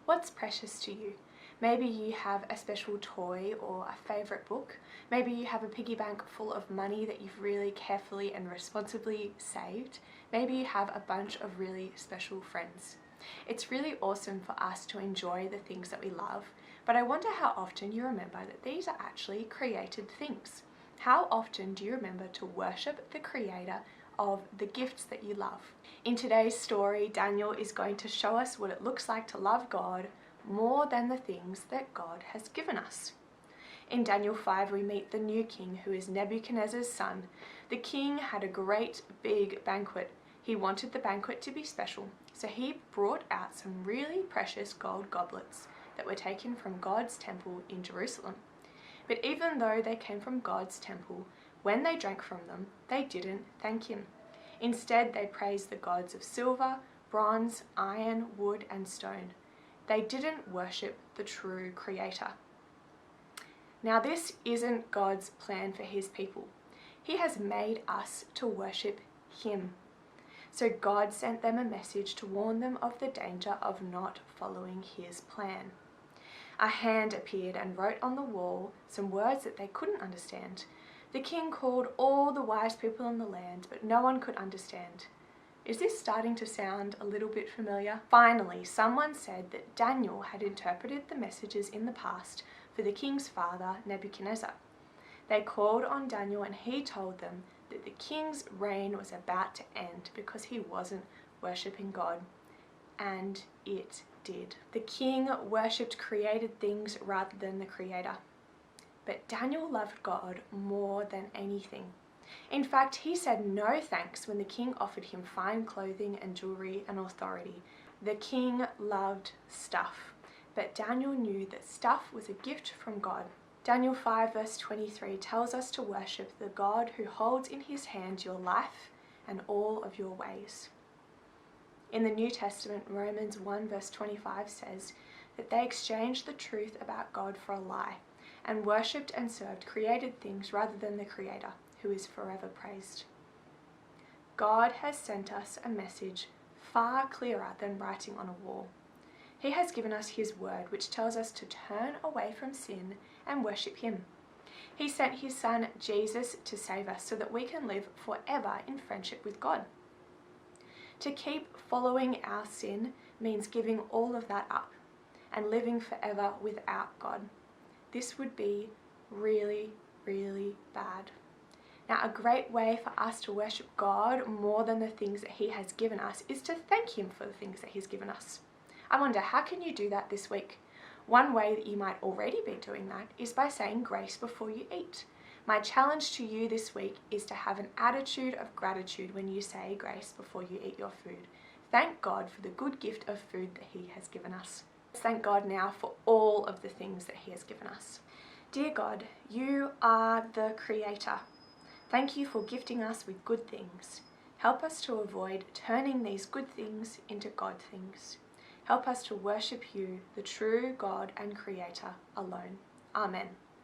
What's precious to you? Maybe you have a special toy or a favourite book. Maybe you have a piggy bank full of money that you've really carefully and responsibly saved. Maybe you have a bunch of really special friends. It's really awesome for us to enjoy the things that we love, but I wonder how often you remember that these are actually created things. How often do you remember to worship the Creator of the gifts that you love? In today's story, Daniel is going to show us what it looks like to love God more than the things that God has given us. In Daniel 5, we meet the new king, who is Nebuchadnezzar's son. The king had a great big banquet. He wanted the banquet to be special, so he brought out some really precious gold goblets that were taken from God's temple in Jerusalem. But even though they came from God's temple, when they drank from them, they didn't thank him. Instead, they praised the gods of silver, bronze, iron, wood, and stone. They didn't worship the true Creator. Now, this isn't God's plan for his people. He has made us to worship him. So God sent them a message to warn them of the danger of not following his plan. A hand appeared and wrote on the wall some words that they couldn't understand. The king called all the wise people in the land, but no one could understand. Is this starting to sound a little bit familiar? Finally, someone said that Daniel had interpreted the messages in the past for the king's father, Nebuchadnezzar. They called on Daniel and he told them that the king's reign was about to end because he wasn't worshipping God. And it did. The king worshipped created things rather than the Creator. But Daniel loved God more than anything. In fact, he said no thanks when the king offered him fine clothing and jewelry and authority. The king loved stuff, but Daniel knew that stuff was a gift from God. Daniel 5 verse 23 tells us to worship the God who holds in his hand your life and all of your ways. In the New Testament, Romans 1 verse 25 says that they exchanged the truth about God for a lie and worshipped and served created things rather than the Creator, who is forever praised. God has sent us a message far clearer than writing on a wall. He has given us his word, which tells us to turn away from sin and worship him. He sent his son Jesus to save us so that we can live forever in friendship with God. To keep following our sin means giving all of that up and living forever without God. This would be really, really bad. Now, a great way for us to worship God more than the things that he has given us is to thank him for the things that he's given us. I wonder, how can you do that this week? One way that you might already be doing that is by saying grace before you eat. My challenge to you this week is to have an attitude of gratitude when you say grace before you eat your food. Thank God for the good gift of food that he has given us. Let's thank God now for all of the things that he has given us. Dear God, you are the Creator. Thank you for gifting us with good things. Help us to avoid turning these good things into God things. Help us to worship you, the true God and Creator, alone. Amen.